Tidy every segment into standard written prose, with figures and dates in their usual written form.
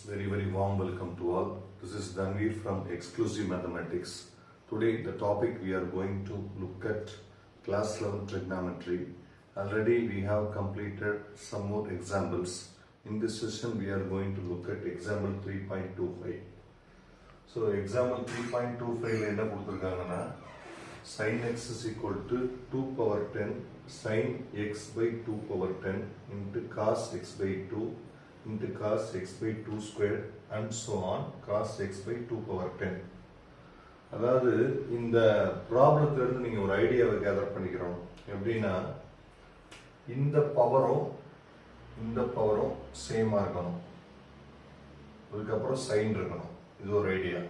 Very warm welcome to all. This is Dhanveer from Exclusive Mathematics. Today the topic we are going to look at class 11 trigonometry. Already we have completed some more examples. In this session we are going to look at example 3.25. So example 3.25 என்ன கொடுத்திருக்காங்கன்னா sin x is equal to 2 power 10 sin x by 2 power 10 into cos x by 2 into cos x by 2 square and so on cos x by 2 power 10. அதாவது இந்த ப்ராப்ளத்துல இருந்து நீங்க ஒரு ஐடியாவை gather பண்ணிக்கிறோம். எப்படின்னா இந்த பவரும் சேமா இருக்கணும், அதுக்கப்புறம் சைன் இருக்கணும், இது ஒரு ஐடியா.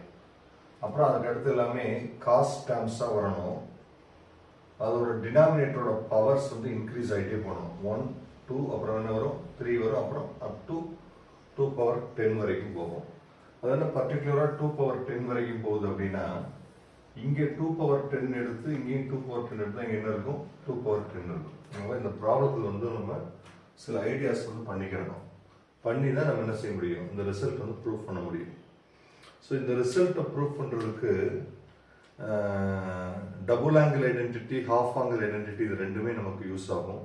அப்புறம் அதுக்கு அடுத்து எல்லாமே காஸ் டேர்ம்ஸா வரணும். அதோட டினாமினேட்டரோட பவர்ஸ் வந்து இன்க்ரீஸ் ஆகிட்டே போகணும். 1 2 அப்புறம் என்ன வரும் 3 வரும், அப்புறம் அப் டு 2 பவர் 10 வரைக்கும் போகும். அது என்ன பர்டிகுலராக 2 பவர் 10 வரைக்கும் போகுது அப்படின்னா இங்கே 2 பவர் 10 எடுத்து இங்கேயும் 2 பவர் 10 எடுத்து இங்கே என்ன இருக்கும் 2 பவர் 10 இருக்கும். இந்த ப்ராப்ளத்தில் வந்து நம்ம சில ஐடியாஸ் வந்து பண்ணிக்கிறோம். பண்ணி தான் நம்ம என்ன செய்ய முடியும், இந்த ரிசல்ட் வந்து ப்ரூவ் பண்ண முடியும். ஸோ இந்த ரிசல்ட்டை ப்ரூவ் பண்ணுறதுக்கு double angle identity, half angle identity இது ரெண்டுமே நமக்கு யூஸ் ஆகும்.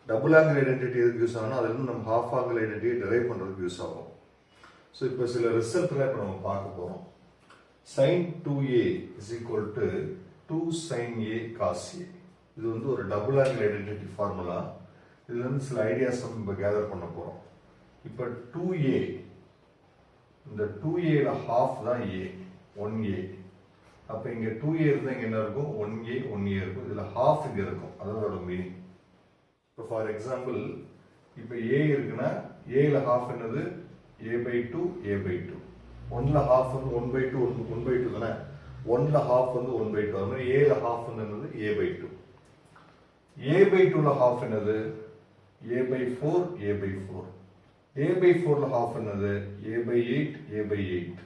டபுள் ஆங்கிள் ஐடென்டிட்டி எதுக்கு யூஸ் ஆகும்னா அதுலேருந்து நம்ம ஹாஃப் ஆங்கிள் ஐடென்டிட்டியை டிரைவ் பண்ணுறதுக்கு யூஸ் ஆகும். ஸோ இப்போ சில ரிசல்ட்லாம் இப்போ நம்ம பார்க்க போகிறோம். sin 2a is equal to 2 sin a cos a. இது வந்து ஒரு டபுள் ஆங்கிள் ஐடென்டிட்டி ஃபார்முலா. இதுல இருந்து சில ஐடியாஸ் நம்ம இப்போ கேதர் பண்ண போகிறோம். இப்போ 2a, இந்த 2aல ஹாஃப் தான் a, 1a. அப்போ இங்கே 2a இருந்தால் இங்கே என்ன இருக்கும் 1a இருக்கும். இதில் ஹாஃப் இங்கே இருக்கும், அதோட மீனிங். இப்போ ஃபார் எக்ஸாம்பிள் இப்போ a இருக்குன்னா ஏல ஹாஃப் என்னது a by 2 a by 2. 1ல half வந்து 1 by 2 1 by 2 தானே. 1ல ஹாஃப் வந்து 1 by 2. அது மாதிரி ஏல ஹாஃப் வந்து என்னது a by 2. a by 2ல ஹாஃப் என்னது a by 4 a by 4. a by 4ல ஹாஃப் என்னது a by 8 a by 8.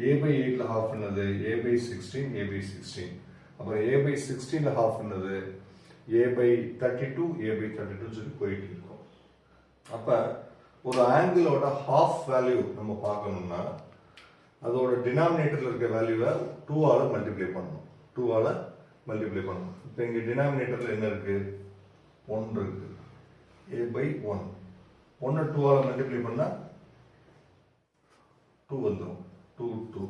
a by 8ல ஹாஃப் என்னது a by 16 a by 16. அப்புறம் a by 16ல ஹாஃப் என்னது a by 32 a by 32 சொல்லி போயிட்டு இருக்கும். அப்ப ஒரு ஆங்கிளோட ஹாஃப் வேல்யூ நம்ம பார்க்கணும்னா அதோட டினாமினேட்டர்ல இருக்க வேல்யூவை 2 ஆல மல்டிப்ளை பண்ணணும். 2 ஆல மல்டிப்ளை பண்ணணும். இப்போ இங்க டினாமினேட்டர்ல என்ன இருக்கு 1 இருக்கு, a by 1. 1 2 ஆல மல்டிப்ளை பண்ணா 2 வந்துரும். 2 2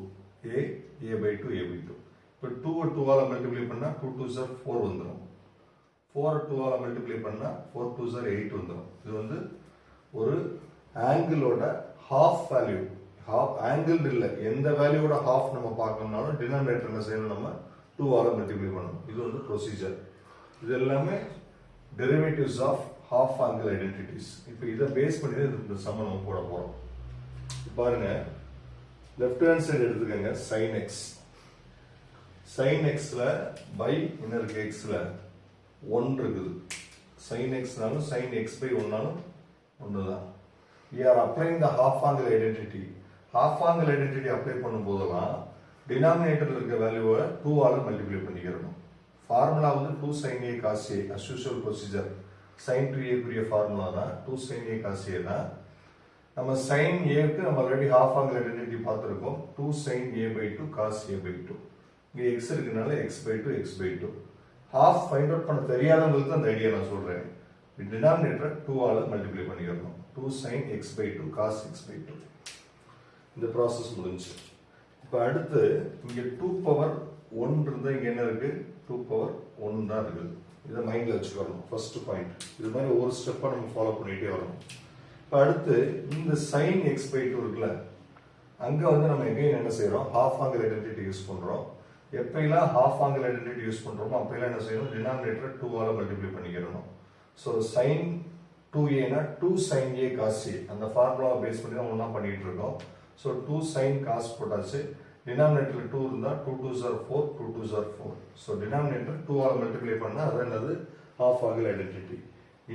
a by 2 a by 2. இப்போ 2 2 ஆல மல்டிப்ளை பண்ணா 2 2s are 4 வந்துரும். 4 2 ஆல மல்டிப்ளை பண்ணா 4 2s are 8 வந்துரும். இது வந்து ஒரு ஆங்கிளோட ஹாஃப் வேல்யூ. ஹாஃப் ஆங்கிள் இல்ல, எந்த வேல்யூவோட ஹாஃப் நம்ம பார்க்கணும்னாலும் டினாமினேட்டர் என்ன செய்யணும், நம்ம 2 ஆல மல்டிப்ளை பண்ணணும். இது வந்து ப்ரொசீஜர். இது எல்லாமே derivatives of half angle identities. இப்போ இதை பேஸ் பண்ணி இந்த சம்ம நம்ம போட போறோம். பாருங்க, லெஃப்ட் ஹேண்ட் சைடு எடுத்துக்கங்க sin x. sin xல பை என்ன இருக்கு xல 1 இருக்குது. sin x நாலும் sin x by 1 நாலும் ஒன்றுதான். We are applying the half angle identity. half angle identity apply பண்ணும் போதெல்லாம் டினாமினேட்டர்ல இருக்க வேல்யூவை 2 ஆல மல்டிப்ளை பண்ணிக்கிறோம். ஃபார்முலா வந்து 2 sin a cos a as usual procedure. sin 2a குரிய ஃபார்முலா தான் 2 sin a cos a தான். நம்ம sin a க்கு நம்ம ஆல்ரெடி half angle identity பார்த்திருக்கோம். 2 sin a by 2 cos a by 2. இங்க x இருக்குனால x by 2 x by 2. half find out பண்ண தெரியாதவங்களுக்கு அந்த ஐடியா நான் சொல்றேன். டினாமினேட்டர் 2 ஆல மல்டிப்ளை பண்ணிக்கிறோம். 2 sin x by 2 cos x by 2. இந்த ப்ராசஸ் முடிஞ்சு. இப்போ அடுத்து இங்க 2 பவர் 1 இருந்தா இங்க என்ன இருக்கு 2 பவர் 1 தான் இருக்குது. இதை மைண்ட்ல வச்சுக்கணும். First point. இது மாதிரி ஒரு ஸ்டெப்பா நம்ம ஃபாலோ பண்ணிட்டே வரணும். இப்போ அடுத்து இந்த sin x by 2 இருக்குல்ல, அங்க வந்து நம்ம எகைன் என்ன செய்யறோம், half angle identity யூஸ் பண்றோம். எப்பெல்லாம் ஹாஃப் ஆங்கிள் ஐடென்டிட்டி யூஸ் பண்ணுறோமோ அப்பெல்லாம் என்ன செய்யணும், டினாமினேட்டரை 2ஆல் மல்டிப்ளை பண்ணிக்கிறணும். ஸோ சைன் 2a னா 2 sin a cos a, அந்த ஃபார்முலாவை பேஸ் பண்ணி தான் ஒன்றா பண்ணிட்டு இருக்கோம். ஸோ 2 sin cos போட்டாச்சு. டினாமினேட்டரில் 2 இருந்தால் 2 2s are 4, 2 2s are 4. So denominator 2ஆல் மல்டிப்ளை பண்ணால் அது என்னது, half angle identity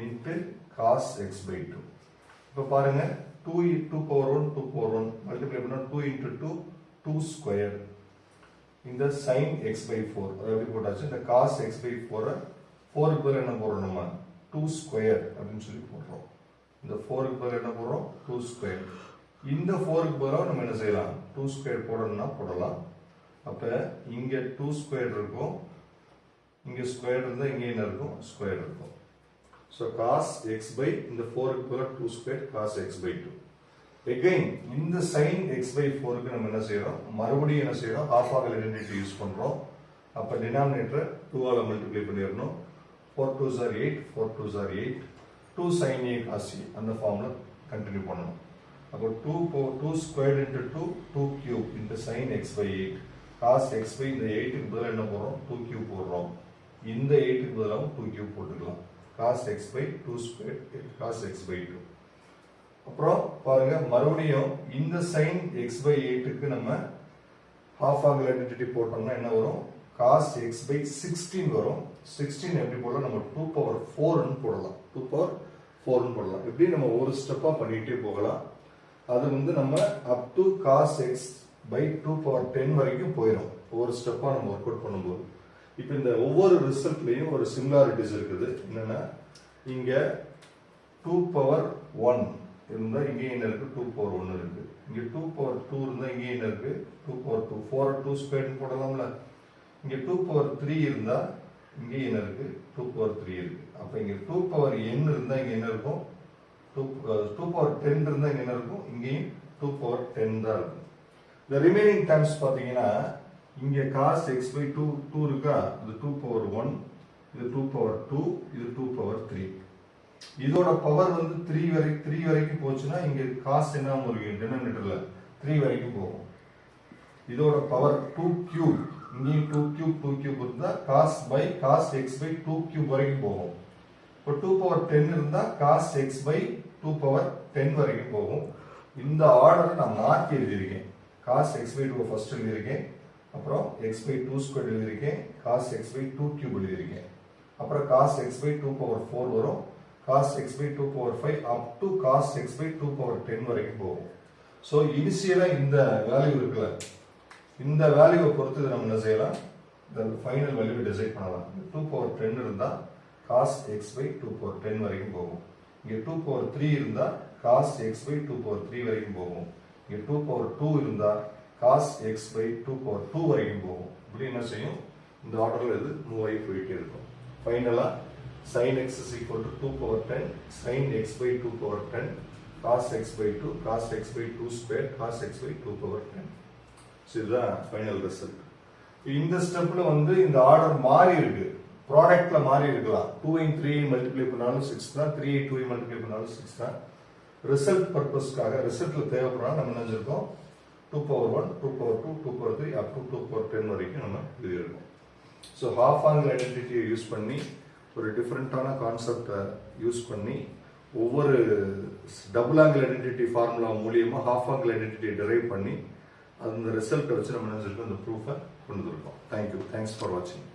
into cos x by 2. இப்போ பாருங்க 2 power 1 2 power 1 மல்டிப்ளை பண்ணால் 2 into 2 2 ஸ்கொயர். இந்த sin x by 4 அது எப்படி போட்டாச்சு, இந்த cos x by 4 4க்கு பதில் என்ன போடுறோம், நம்ம 2 ஸ்கொயர் அப்படின்னு சொல்லி போடுறோம். இந்த 4க்கு பதில் என்ன போடுறோம், 2 ஸ்கொயர். இந்த 4க்கு பதிலாக நம்ம என்ன செய்யலாம், 2 ஸ்கொயர் போடணும்னா போடலாம். அப்போ இங்கே 2 ஸ்கொயர் இருக்கும், இங்கே ஸ்கொயர் இருந்தால் இங்கே என்ன இருக்கும், ஸ்கொயர் இருக்கும். ஸோ cos x by இந்த 4க்கு பதிலாக 2 square cos x by 2. Again இந்த sin x by 4க்கு நம்ம என்ன செய்யறோம், மறுபடியும் என்ன செய்யறோம், ஹாஃப் ஆங்கிள் ஐடென்டிட்டி யூஸ் பண்றோம். அப்ப denominator 2ஆல multiply பண்ணிரணும். 4 2s are 8, 4 2s are 8, 2 sin a cos a அந்த ஃபார்முலா கண்டினியூ பண்ணணும். அப்போ 2 squared into 2 2 cube into sin x by 8 cos x by இந்த 8க்கு பதிலா என்ன போடுறோம், 2 cube போடுறோம். இந்த 8க்கு பதிலாக 2 cube போட்டுக்கலாம். cos x by 2 squared cos x by 2. அப்புறம் பாருங்க மறுபடியும் இந்த sin x by 8க்கு நம்ம half angle identity போட்டோம்னா என்ன வரும், cos x by 16 வரும். 16 எப்படி போடலாம், நம்ம 2 power 4 ன்னு போடலாம். 2 power 4 ன்னு போடலாம். இப்படி நம்ம ஒரு ஸ்டெப்பா பண்ணிட்டே போகலாம். அது வந்து நம்ம up to cos x by 2 power 10 வரைக்கும் போயிடும் ஒரு ஸ்டெப்பா நம்ம ஒர்க் அவுட் பண்ணும்போது. இப்போ இந்த ஒவ்வொரு ரிசல்ட்லயும் ஒரு சிமிலாரிட்டிஸ் இருக்குது. என்னன்னா இங்க 2 power 1 இருந்தா இங்க என்ன இருக்கு, 2 power 1 இருக்கு. இங்க 2 power 2 இருந்தா இங்க என்ன இருக்கு, 2 power 2. 4 2 ஸ்கொயர் போடலாம்ல. இங்க 2 power 3 இருந்தா இங்க என்ன இருக்கு, 2 power 3 இருக்கு. அப்ப இங்க 2 power n இருந்தா இங்க என்ன இருக்கும், 2 power 10 இருந்தா இங்க என்ன இருக்கும், இங்கேயும் 2 power 10 தான் இருக்கும். the remaining terms பாத்தீங்கன்னா இங்க cos x by 2 இருக்கா, இது 2 power 1, இது 2 power 2, இது 2 power 3. இதோட பவர் வந்து 3 வரைக்கும் போச்சுன்னா இங்க cos என்ன வரும், டினாமினேட்டர்ல 3 வரைக்கும் போகும். இதோட பவர் 2 cube, இங்க 2 cube இருந்தா cos x by 2 cube வரைக்கும் போகும். இப்போ 2 power 10 இருந்தா cos x by 2 power 10 வரைக்கும் போகும். இந்த ஆர்டரை நான் மாற்றி எழுதியிருக்கேன். cos x by 2 ஃபர்ஸ்ட் எழுதியிருக்கேன், அப்புறம் x by 2 ஸ்கொயர் எழுதியிருக்கேன், cos x by 2 cube எழுதியிருக்கேன், அப்புறம் cos x by 2 power 4 வரும், cos x by 2 power 5 up to cos x by 2 power 10 வரைக்கும் போகும். ஸோ இனிஷியலா இந்த வேல்யூ இருக்குல்ல, இந்த வேல்யூவை பொறுத்து நம்ம என்ன செய்யலாம், இந்த ஃபைனல் வேல்யூவை டிசைட் பண்ணலாம். 2 power 10 இருந்தா cos x by 2 power 10 வரைக்கும் போகும். இங்க 2 power 3 இருந்தா cos x by 2 power 3 வரைக்கும் போகும். இங்க 2 power 2 இருந்தா cos x by 2 power 2 வரைக்கும் போகும். இப்படி என்ன செய்யும், இந்த ஆர்டர்ல இது மூவ் ஆகி போயிட்டே இருக்கும். ஃபைனலா sin x is equal to 2 power 10 sin x by 2 power 10 cos x by 2 cos x by 2 square cos x by 2 power 10. So இதுதான் ஃபைனல் ரிசல்ட். இந்த ஸ்டெப்ல வந்து இந்த ஆர்டர் மாறி இருக்கு, ப்ராடக்ட்ல மாறி இருக்கலாம். 2 3 மல்டிப்ளை பண்ணாலும் 6 தான், 3 2 மல்டிப்ளை பண்ணாலும் 6 தான். ரிசல்ட் பர்பஸ்க்காக ரிசல்ட்ல தேவைப்படாம நம்ம நினைச்சிருக்கோம் 2 power 1 2 power 2 2 power 3 up to 2 power 10 வரைக்கும் நம்ம எழுதியிருக்கோம். ஸோ ஹாஃப் ஆங்கிள் ஐடென்டிட்டியை யூஸ் பண்ணி ஒரு டிஃப்ரெண்டான கான்செப்டை யூஸ் பண்ணி ஒவ்வொரு டபுள் ஆங்கிள் ஐடென்டிட்டி ஃபார்முலா மூலியமா ஹாஃப் ஆங்கிள் ஐடென்டிட்டியை டெரைவ் பண்ணி அந்த ரிசல்ட்டை வச்சு நம்ம நினைச்சிருக்கோம் இந்த ப்ரூஃபை கொண்டு வந்திருக்கோம். தேங்க்யூ, தேங்க்ஸ் ஃபார் வாட்சிங்.